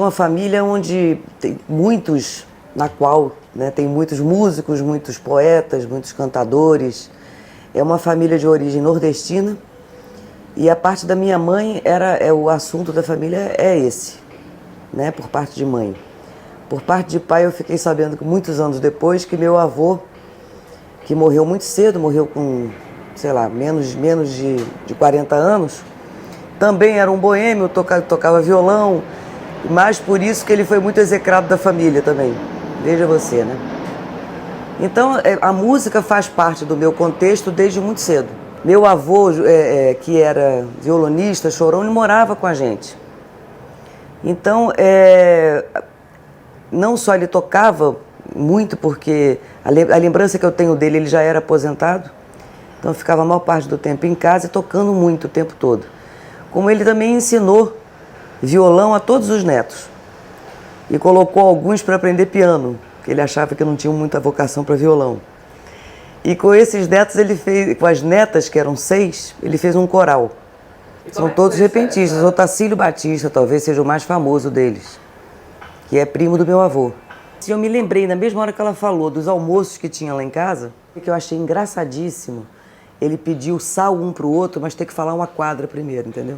uma família onde tem muitos, na qual, né, tem muitos músicos, muitos poetas, muitos cantadores. É uma família de origem nordestina e a parte da minha mãe o assunto da família é esse, né, por parte de mãe. Por parte de pai eu fiquei sabendo que muitos anos depois que meu avô, que morreu muito cedo, morreu com, sei lá, menos de 40 anos, também era um boêmio, tocava violão, mas por isso que ele foi muito execrado da família também. Veja você, né? Então, a música faz parte do meu contexto desde muito cedo. Meu avô, que era violonista, chorão, ele morava com a gente. Então, não só ele tocava muito, porque a lembrança que eu tenho dele, ele já era aposentado, então eu ficava a maior parte do tempo em casa e tocando muito o tempo todo. Como ele também ensinou violão a todos os netos e colocou alguns para aprender piano, porque ele achava que eu não tinha muita vocação para violão. E com esses netos ele fez, com as netas, que eram 6, ele fez um coral. São todos repentistas. O Tacílio Batista talvez seja o mais famoso deles, que é primo do meu avô. Eu me lembrei, na mesma hora que ela falou dos almoços que tinha lá em casa, que eu achei engraçadíssimo. Ele pediu sal um pro outro, mas tem que falar uma quadra primeiro, entendeu?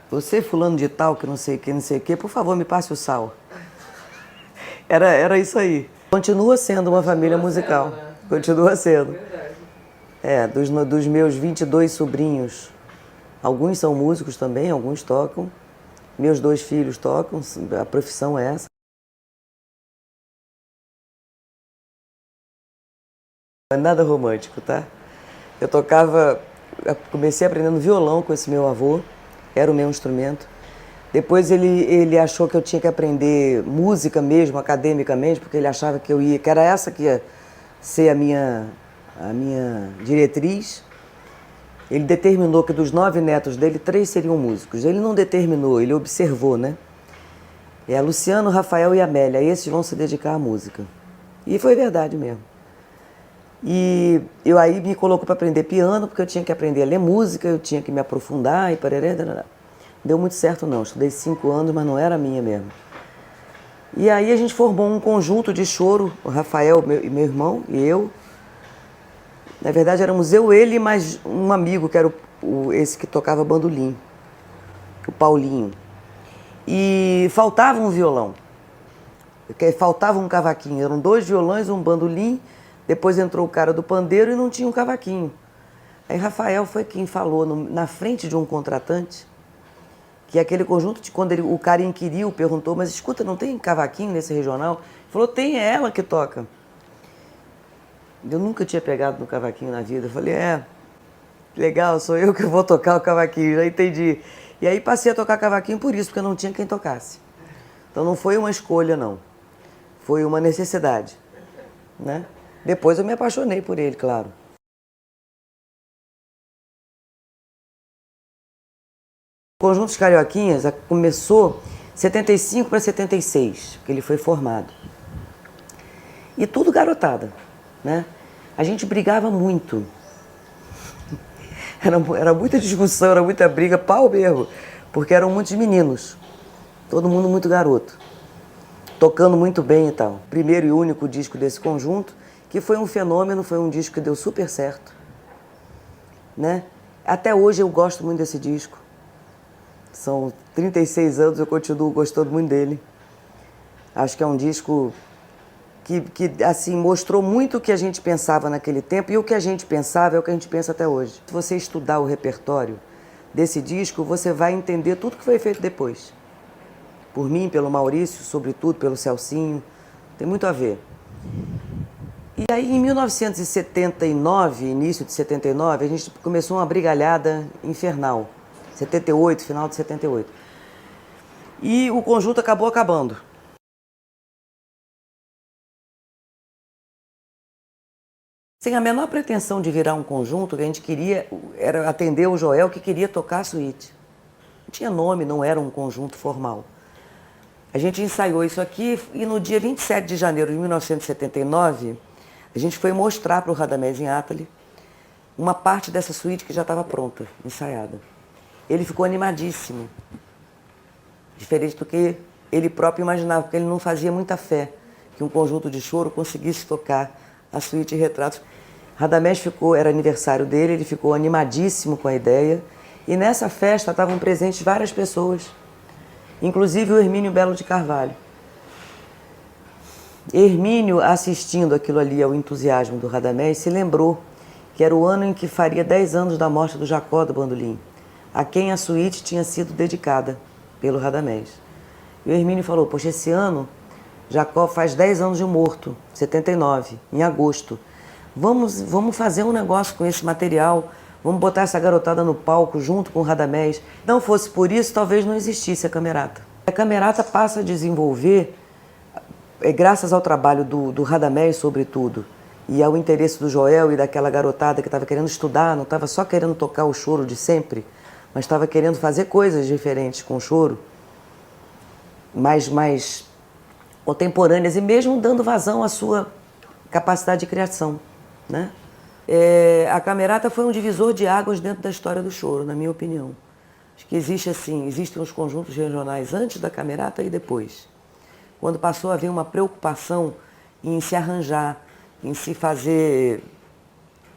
Você, fulano de tal, que não sei o que, por favor, me passe o sal. Era isso aí. Continua sendo uma família musical. Né? Continua sendo. Dos meus 22 sobrinhos, alguns são músicos também, alguns tocam. Meus 2 filhos tocam, a profissão é essa. Não é nada romântico, tá? Eu comecei aprendendo violão com esse meu avô, era o meu instrumento. Depois ele achou que eu tinha que aprender música mesmo, academicamente, porque ele achava que era essa que ia ser a minha diretriz. Ele determinou que dos 9 netos dele, 3 seriam músicos. Ele não determinou, ele observou, né? É Luciano, Rafael e Amélia, esses vão se dedicar à música. E foi verdade mesmo. E eu aí me colocou para aprender piano, porque eu tinha que aprender a ler música, eu tinha que me aprofundar e parará. Não deu muito certo não, estudei 5 anos, mas não era minha mesmo. E aí a gente formou um conjunto de choro, o Rafael, meu irmão e eu. Na verdade éramos eu, ele e mais um amigo, que era esse que tocava bandolim, o Paulinho. E faltava um violão, faltava um cavaquinho, eram 2 violões, um bandolim. Depois entrou o cara do pandeiro e não tinha um cavaquinho. Aí Rafael foi quem falou na frente de um contratante, que aquele conjunto, quando o cara inquiriu, perguntou, mas escuta, não tem cavaquinho nesse regional? Ele falou, tem, é ela que toca. Eu nunca tinha pegado no cavaquinho na vida. Eu falei, legal, sou eu que vou tocar o cavaquinho, já entendi. E aí passei a tocar cavaquinho por isso, porque não tinha quem tocasse. Então não foi uma escolha, não. Foi uma necessidade, né? Depois eu me apaixonei por ele, claro. O Conjunto dos Carioquinhas começou 75 para 76, que ele foi formado. E tudo garotada, né? A gente brigava muito. Era muita discussão, era muita briga, pau mesmo, porque eram muitos meninos, todo mundo muito garoto, tocando muito bem e tal. Primeiro e único disco desse conjunto, que foi um fenômeno, foi um disco que deu super certo, né? Até hoje eu gosto muito desse disco. São 36 anos, eu continuo gostando muito dele. Acho que é um disco que assim, mostrou muito o que a gente pensava naquele tempo, e o que a gente pensava é o que a gente pensa até hoje. Se você estudar o repertório desse disco, você vai entender tudo que foi feito depois. Por mim, pelo Maurício, sobretudo pelo Celcinho, tem muito a ver. E aí, em 1979, início de 79, a gente começou uma brigalhada infernal. 78, final de 78. E o conjunto acabou acabando. Sem a menor pretensão de virar um conjunto, que a gente queria era atender o Joel, que queria tocar a suíte. Não tinha nome, não era um conjunto formal. A gente ensaiou isso aqui e no dia 27 de janeiro de 1979, a gente foi mostrar para o Radamés Inátali uma parte dessa suíte que já estava pronta, ensaiada. Ele ficou animadíssimo. Diferente do que ele próprio imaginava, porque ele não fazia muita fé que um conjunto de choro conseguisse tocar a suíte Retratos. Radamés era aniversário dele, ele ficou animadíssimo com a ideia, e nessa festa estavam presentes várias pessoas, inclusive o Hermínio Belo de Carvalho. Hermínio, assistindo aquilo ali ao entusiasmo do Radamés, se lembrou que era o ano em que faria 10 anos da morte do Jacó do Bandolim, a quem a suíte tinha sido dedicada pelo Radamés. E o Hermínio falou, poxa, esse ano Jacó faz 10 anos de morto, 79, em agosto. Vamos fazer um negócio com esse material, vamos botar essa garotada no palco junto com o Radamés. Não fosse por isso, talvez não existisse a Camerata. A Camerata passa a desenvolver, graças ao trabalho do Radamés, sobretudo, e ao interesse do Joel e daquela garotada que estava querendo estudar, não estava só querendo tocar o choro de sempre, mas estava querendo fazer coisas diferentes com o choro, mais contemporâneas, e mesmo dando vazão à sua capacidade de criação, né? A Camerata foi um divisor de águas dentro da história do choro, na minha opinião. Acho que existem os conjuntos regionais antes da Camerata e depois. Quando passou a haver uma preocupação em se arranjar, em se fazer,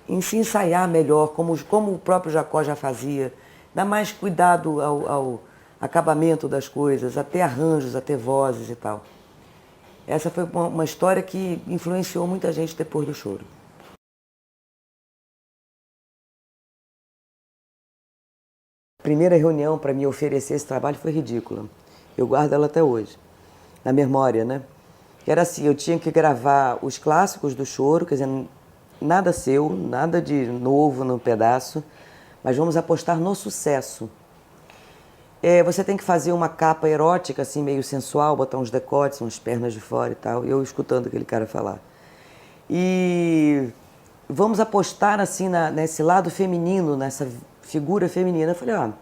em se ensaiar melhor, como o próprio Jacó já fazia, dar mais cuidado ao acabamento das coisas, até arranjos, até vozes e tal. Essa foi uma história que influenciou muita gente depois do choro. A primeira reunião para me oferecer esse trabalho foi ridícula. Eu guardo ela até hoje, na memória, né? Que era assim, eu tinha que gravar os clássicos do choro, quer dizer, nada seu, nada de novo no pedaço, mas vamos apostar no sucesso. Você tem que fazer uma capa erótica, assim, meio sensual, botar uns decotes, umas pernas de fora e tal, e eu escutando aquele cara falar. E vamos apostar, assim, nesse lado feminino, nessa figura feminina. Eu falei,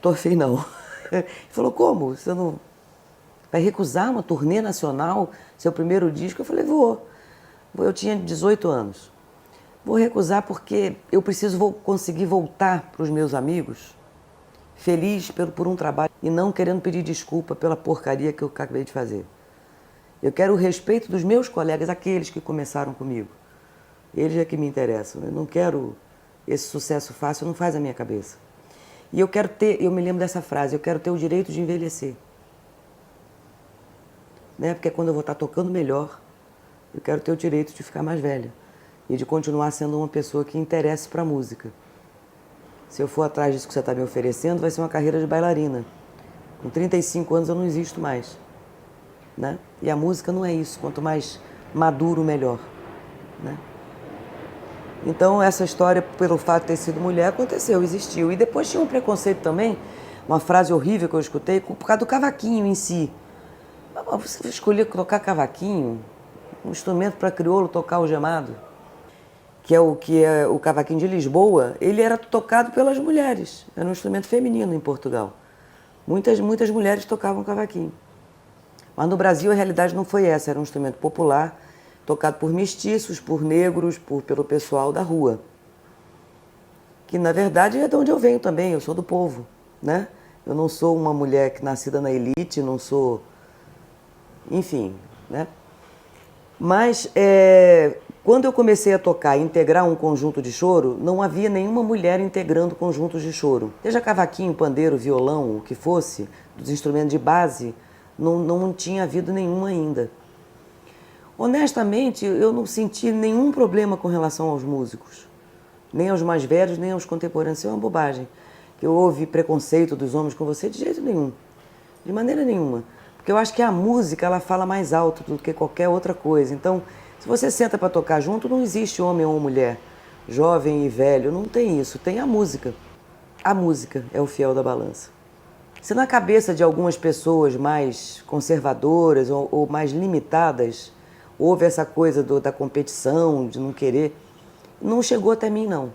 tô afim não. Ele falou, como? Você não vai recusar uma turnê nacional, seu primeiro disco? Eu falei, vou. Eu tinha 18 anos. Vou recusar porque eu preciso conseguir voltar para os meus amigos feliz por um trabalho e não querendo pedir desculpa pela porcaria que eu acabei de fazer. Eu quero o respeito dos meus colegas, aqueles que começaram comigo. Eles é que me interessam. Eu não quero esse sucesso fácil, não faz a minha cabeça. E eu me lembro dessa frase, eu quero ter o direito de envelhecer. Né? Porque quando eu vou estar tocando melhor, eu quero ter o direito de ficar mais velha e de continuar sendo uma pessoa que interesse para a música. Se eu for atrás disso que você está me oferecendo, vai ser uma carreira de bailarina. Com 35 anos eu não existo mais. Né? E a música não é isso, quanto mais maduro, melhor. Né? Então essa história, pelo fato de ter sido mulher, aconteceu, existiu. E depois tinha um preconceito também, uma frase horrível que eu escutei, por causa do cavaquinho em si. Você escolheu tocar cavaquinho? Um instrumento para crioulo tocar o gemado? Que é o cavaquinho de Lisboa, ele era tocado pelas mulheres. Era um instrumento feminino em Portugal. Muitas mulheres tocavam cavaquinho. Mas no Brasil a realidade não foi essa, era um instrumento popular, tocado por mestiços, por negros, pelo pessoal da rua. Que na verdade é de onde eu venho também, eu sou do povo, né? Eu não sou uma mulher nascida na elite, não sou... Enfim, né? Mas quando eu comecei a tocar e integrar um conjunto de choro, não havia nenhuma mulher integrando conjuntos de choro. Seja cavaquinho, pandeiro, violão, o que fosse, dos instrumentos de base, não tinha havido nenhuma ainda. Honestamente, eu não senti nenhum problema com relação aos músicos. Nem aos mais velhos, nem aos contemporâneos. Isso é uma bobagem. Que houve preconceito dos homens com você, de jeito nenhum. De maneira nenhuma. Porque eu acho que a música, ela fala mais alto do que qualquer outra coisa. Então, se você senta para tocar junto, não existe homem ou mulher, jovem e velho, não tem isso, tem a música. A música é o fiel da balança. Se na cabeça de algumas pessoas mais conservadoras ou mais limitadas, houve essa coisa da competição, de não querer, não chegou até mim, não.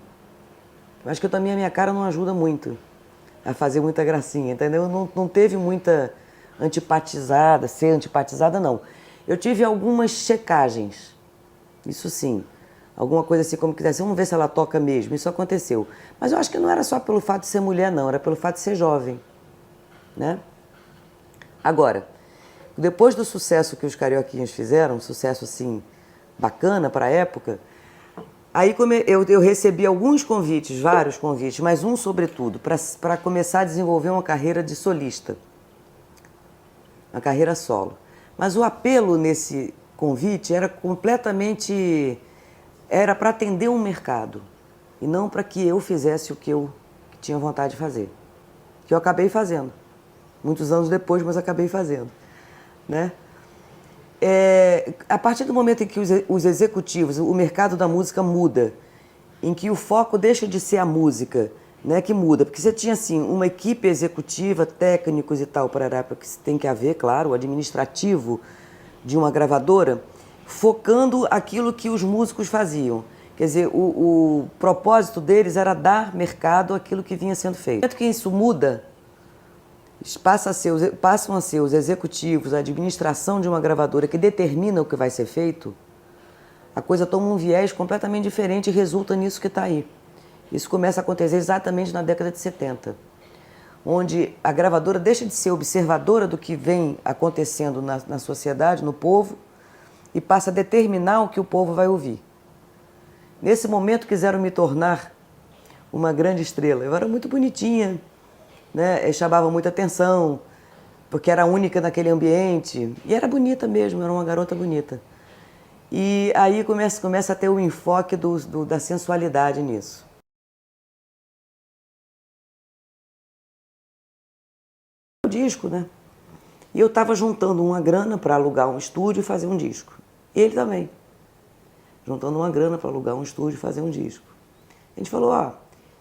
Acho que também a minha cara não ajuda muito a fazer muita gracinha, entendeu? Não teve muita ser antipatizada, não. Eu tive algumas checagens, isso sim. Alguma coisa assim, como quisesse, vamos ver se ela toca mesmo, isso aconteceu. Mas eu acho que não era só pelo fato de ser mulher, não, era pelo fato de ser jovem, né? Agora, depois do sucesso que os Carioquinhas fizeram, um sucesso assim bacana para a época, aí eu recebi alguns convites, vários convites, mas um sobretudo, para começar a desenvolver uma carreira de solista, uma carreira solo. Mas o apelo nesse convite era completamente, era para atender um mercado e não para que eu fizesse o que eu tinha vontade de fazer, que eu acabei fazendo, muitos anos depois, mas acabei fazendo, né? A partir do momento em que os executivos, o mercado da música muda, em que o foco deixa de ser a música, né, que muda, porque você tinha assim uma equipe executiva, técnicos e tal, porque tem que haver, claro, o administrativo de uma gravadora, focando aquilo que os músicos faziam. Quer dizer, o propósito deles era dar mercado àquilo que vinha sendo feito. No momento que isso muda, passam a ser os executivos, a administração de uma gravadora que determina o que vai ser feito, a coisa toma um viés completamente diferente e resulta nisso que está aí. Isso começa a acontecer exatamente na década de 70, onde a gravadora deixa de ser observadora do que vem acontecendo na sociedade, no povo, e passa a determinar o que o povo vai ouvir. Nesse momento quiseram me tornar uma grande estrela. Eu era muito bonitinha, né? Eu chamava muita atenção, porque era única naquele ambiente, e era bonita mesmo, era uma garota bonita. E aí começa a ter o enfoque da sensualidade nisso. O disco, né? E eu estava juntando uma grana para alugar um estúdio e fazer um disco. E ele também. Juntando uma grana para alugar um estúdio e fazer um disco. A gente falou, ó,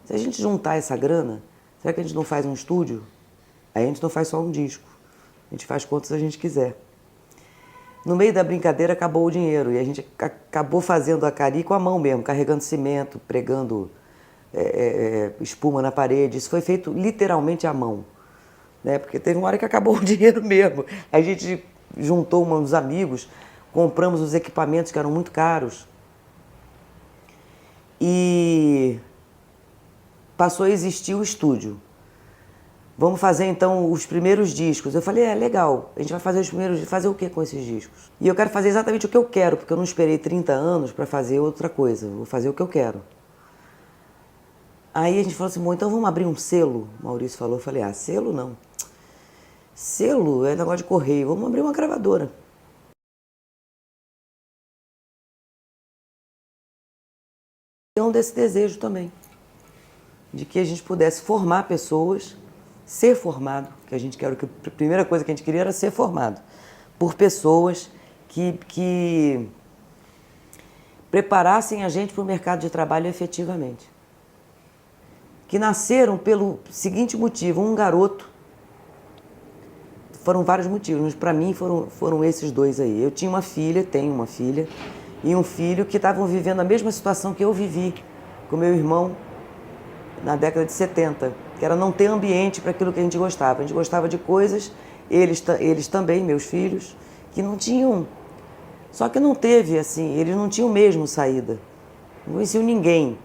se a gente juntar essa grana, será que a gente não faz um estúdio? Aí a gente não faz só um disco. A gente faz quantos a gente quiser. No meio da brincadeira acabou o dinheiro e a gente acabou fazendo a Cari com a mão mesmo, carregando cimento, pregando espuma na parede. Isso foi feito literalmente à mão, né? Porque teve uma hora que acabou o dinheiro mesmo. A gente juntou uns amigos, compramos os equipamentos que eram muito caros e passou a existir o estúdio. Vamos fazer então os primeiros discos. Eu falei, legal, a gente vai fazer os primeiros, fazer o que com esses discos? E eu quero fazer exatamente o que eu quero, porque eu não esperei 30 anos para fazer outra coisa, vou fazer o que eu quero. Aí a gente falou assim, bom, então vamos abrir um selo? O Maurício falou, eu falei, selo não. Selo é negócio de correio, vamos abrir uma gravadora. Desse desejo também, de que a gente pudesse formar pessoas, ser formado, que a primeira coisa que a gente queria era ser formado por pessoas que preparassem a gente para o mercado de trabalho efetivamente. Que nasceram pelo seguinte motivo, um garoto, foram vários motivos, mas para mim foram esses dois aí. Eu tinha uma filha, tenho uma filha, e um filho que estavam vivendo a mesma situação que eu vivi com meu irmão na década de 70, que era não ter ambiente para aquilo que a gente gostava. A gente gostava de coisas, eles também, meus filhos, que não tinham, só que não teve assim, eles não tinham mesmo saída, não conheciam ninguém.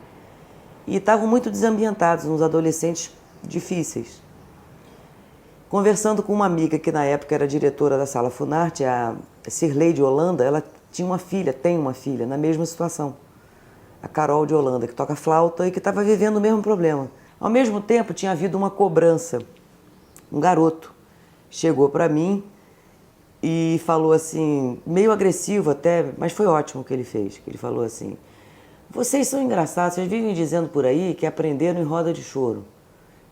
E estavam muito desambientados, uns adolescentes difíceis. Conversando com uma amiga que na época era diretora da Sala Funarte, a Cirlei de Holanda, ela tinha uma filha, tem uma filha, na mesma situação. A Carol de Holanda, que toca flauta e que estava vivendo o mesmo problema. Ao mesmo tempo, tinha havido uma cobrança. Um garoto chegou para mim e falou assim, meio agressivo até, mas foi ótimo o que ele fez. Ele falou assim, vocês são engraçados, vocês vivem dizendo por aí que aprenderam em roda de choro,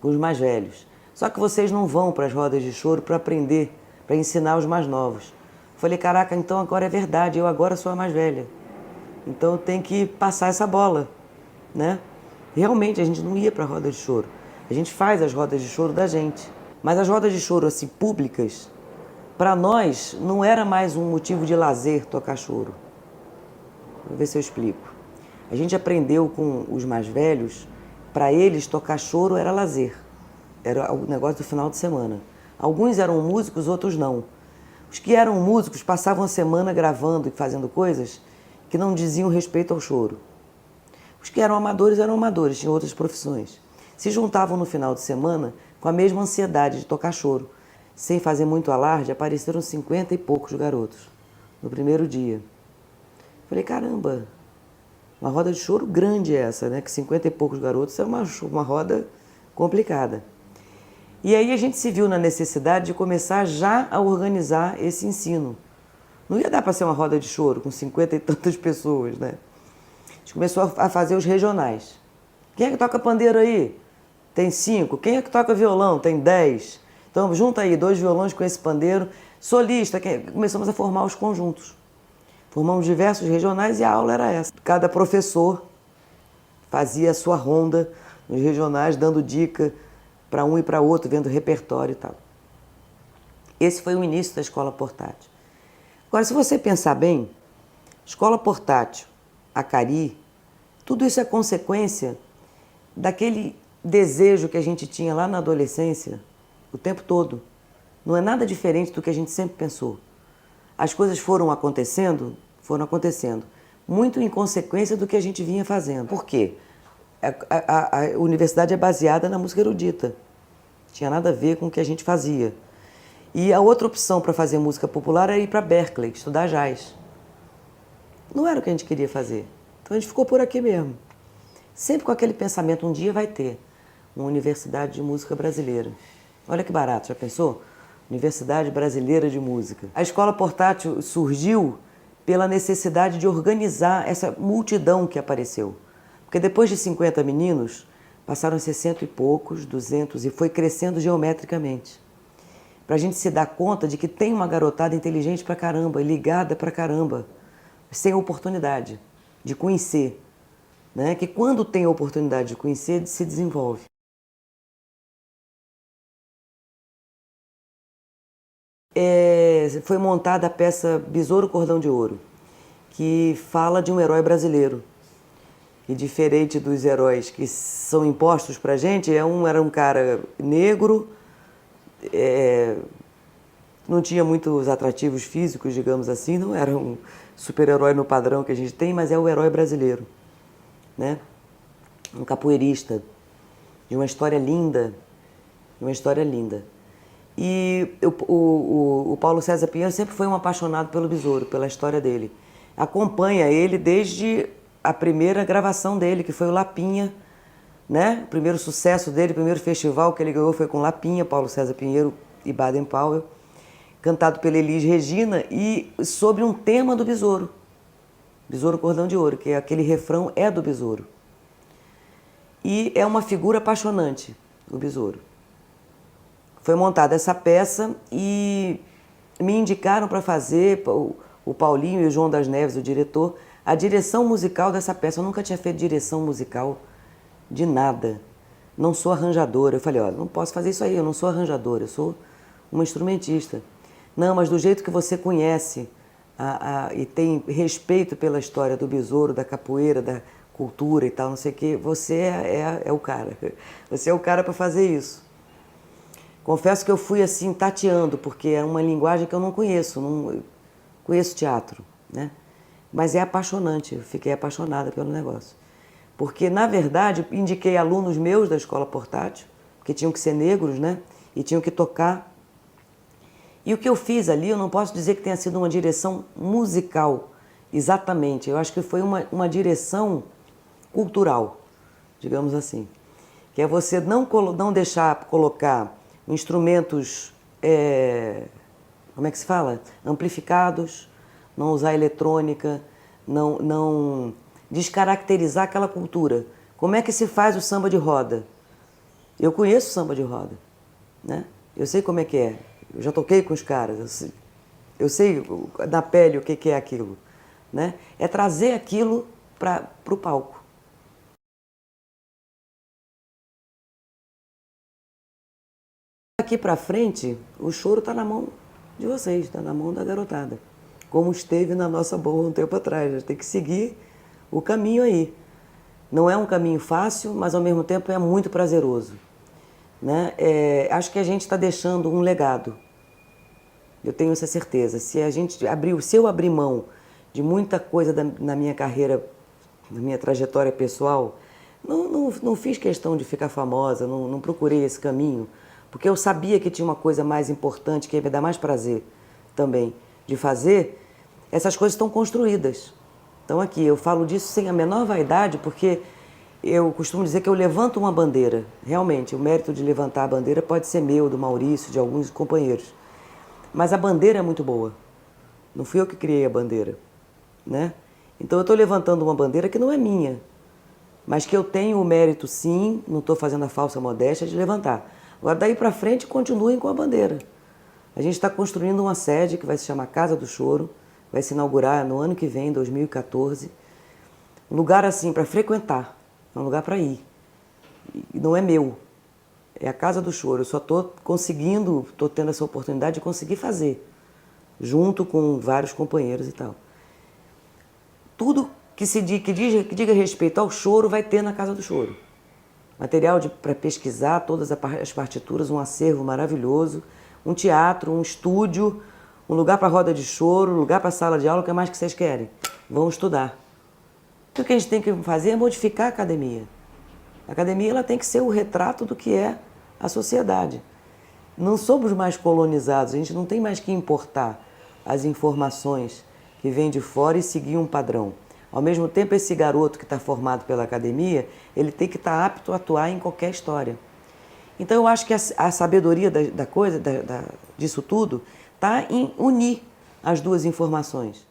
com os mais velhos. Só que vocês não vão para as rodas de choro para aprender, para ensinar os mais novos. Falei, caraca, então agora é verdade, eu agora sou a mais velha. Então eu tenho que passar essa bola, né? Realmente, a gente não ia para a roda de choro. A gente faz as rodas de choro da gente. Mas as rodas de choro, assim, públicas, para nós, não era mais um motivo de lazer tocar choro. Vou ver se eu explico. A gente aprendeu com os mais velhos, para eles tocar choro era lazer. Era o negócio do final de semana. Alguns eram músicos, outros não. Os que eram músicos passavam a semana gravando e fazendo coisas que não diziam respeito ao choro. Os que eram amadores, tinham outras profissões. Se juntavam no final de semana com a mesma ansiedade de tocar choro. sem fazer muito alarde, apareceram 50 e poucos garotos no primeiro dia. Falei, caramba, uma roda de choro grande essa, né? Que 50 e poucos garotos é uma roda complicada. E aí a gente se viu na necessidade de começar já a organizar esse ensino. Não ia dar para ser uma roda de choro com 50 e tantas pessoas, né? A gente começou a fazer os regionais. Quem é que toca pandeiro aí? Tem 5. Quem é que toca violão? Tem 10. Então junta aí 2 violões com esse pandeiro. Solista, começamos a formar os conjuntos. Formamos diversos regionais e a aula era essa. Cada professor fazia a sua ronda nos regionais, dando dica para um e para outro, vendo repertório e tal. Esse foi o início da escola portátil. Agora, se você pensar bem, escola portátil, Acari, tudo isso é consequência daquele desejo que a gente tinha lá na adolescência, o tempo todo. Não é nada diferente do que a gente sempre pensou. As coisas foram acontecendo, muito em consequência do que a gente vinha fazendo. Por quê? A universidade é baseada na música erudita. Não tinha nada a ver com o que a gente fazia. E a outra opção para fazer música popular era ir para Berkeley, estudar jazz. Não era o que a gente queria fazer. Então a gente ficou por aqui mesmo. Sempre com aquele pensamento, um dia vai ter uma universidade de música brasileira. Olha que barato, já pensou? Universidade Brasileira de Música. A escola portátil surgiu pela necessidade de organizar essa multidão que apareceu. Porque depois de 50 meninos, passaram 60 e poucos, 200, e foi crescendo geometricamente. Para a gente se dar conta de que tem uma garotada inteligente pra caramba, ligada pra caramba, sem oportunidade de conhecer, né? Que quando tem a oportunidade de conhecer, se desenvolve. Foi montada a peça Besouro Cordão de Ouro, que fala de um herói brasileiro. E diferente dos heróis que são impostos pra gente, era um cara negro, não tinha muitos atrativos físicos, digamos assim, não era um super-herói no padrão que a gente tem, mas é o herói brasileiro, né? Um capoeirista, de uma história linda, E o Paulo César Pinheiro sempre foi um apaixonado pelo Besouro, pela história dele. Acompanha ele desde a primeira gravação dele, que foi o Lapinha, né? O primeiro sucesso dele, o primeiro festival que ele ganhou foi com Lapinha, Paulo César Pinheiro e Baden Powell, cantado pela Elis Regina e sobre um tema do Besouro. Besouro Cordão de Ouro, que é aquele refrão é do Besouro. E é uma figura apaixonante, o Besouro. Foi montada essa peça e me indicaram para fazer, o Paulinho e o João das Neves, o diretor, a direção musical dessa peça. Eu nunca tinha feito direção musical de nada. Não sou arranjadora. Eu falei, olha, não posso fazer isso aí, eu não sou arranjadora, eu sou uma instrumentista. Não, mas do jeito que você conhece e tem respeito pela história do Besouro, da capoeira, da cultura e tal, não sei o quê, você é o cara. Você é o cara para fazer isso. Confesso que eu fui assim tateando, porque é uma linguagem que eu não conheço, não conheço teatro, né? Mas é apaixonante, eu fiquei apaixonada pelo negócio. Porque, na verdade, indiquei alunos meus da escola portátil, que tinham que ser negros, né? E tinham que tocar. E o que eu fiz ali, eu não posso dizer que tenha sido uma direção musical, exatamente. Eu acho que foi uma direção cultural, digamos assim. Que é você não deixar colocar instrumentos, como é que se fala? Amplificados, não usar eletrônica, não descaracterizar aquela cultura. Como é que se faz o samba de roda? Eu conheço o samba de roda, né? Eu sei como é que é. Eu já toquei com os caras. Eu sei na pele o que é aquilo, né? É trazer aquilo para o palco. Daqui para frente, o choro está na mão de vocês, está na mão da garotada. Como esteve na nossa boa um tempo atrás. A gente tem que seguir o caminho aí. Não é um caminho fácil, mas ao mesmo tempo é muito prazeroso, né? Acho que a gente está deixando um legado. Eu tenho essa certeza. Se eu abrir mão de muita coisa na minha carreira, na minha trajetória pessoal, não fiz questão de ficar famosa, não procurei esse caminho, porque eu sabia que tinha uma coisa mais importante, que ia me dar mais prazer também de fazer, essas coisas estão construídas. Então aqui, eu falo disso sem a menor vaidade, porque eu costumo dizer que eu levanto uma bandeira. Realmente, o mérito de levantar a bandeira pode ser meu, do Maurício, de alguns companheiros. Mas a bandeira é muito boa. Não fui eu que criei a bandeira, né? Então eu estou levantando uma bandeira que não é minha, mas que eu tenho o mérito, sim, não estou fazendo a falsa modéstia de levantar. Agora, daí para frente, continuem com a bandeira. A gente está construindo uma sede que vai se chamar Casa do Choro, vai se inaugurar no ano que vem, 2014. Um lugar assim para frequentar, é um lugar para ir. E não é meu, é a Casa do Choro. Eu só estou conseguindo, estou tendo essa oportunidade de conseguir fazer, junto com vários companheiros e tal. Tudo que diga respeito ao choro vai ter na Casa do Choro. Material para pesquisar, todas as partituras, um acervo maravilhoso, um teatro, um estúdio, um lugar para roda de choro, um lugar para sala de aula, o que mais que vocês querem? Vão estudar. O que a gente tem que fazer é modificar a academia. A academia ela tem que ser o retrato do que é a sociedade. Não somos mais colonizados, a gente não tem mais que importar as informações que vêm de fora e seguir um padrão. Ao mesmo tempo, esse garoto que está formado pela academia, ele tem que estar apto a atuar em qualquer história. Então, eu acho que a sabedoria da coisa, disso tudo, está em unir as duas informações.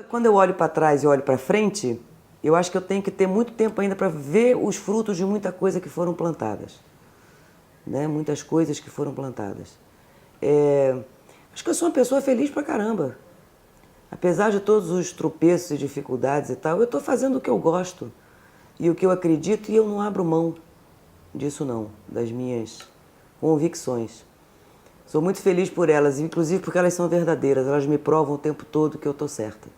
Quando eu olho para trás e olho para frente, eu acho que eu tenho que ter muito tempo ainda para ver os frutos de muita coisa que foram plantadas. Né? Muitas coisas que foram plantadas. Acho que eu sou uma pessoa feliz pra caramba. Apesar de todos os tropeços e dificuldades e tal, eu estou fazendo o que eu gosto e o que eu acredito, e eu não abro mão disso não, das minhas convicções. Sou muito feliz por elas, inclusive porque elas são verdadeiras, elas me provam o tempo todo que eu estou certa.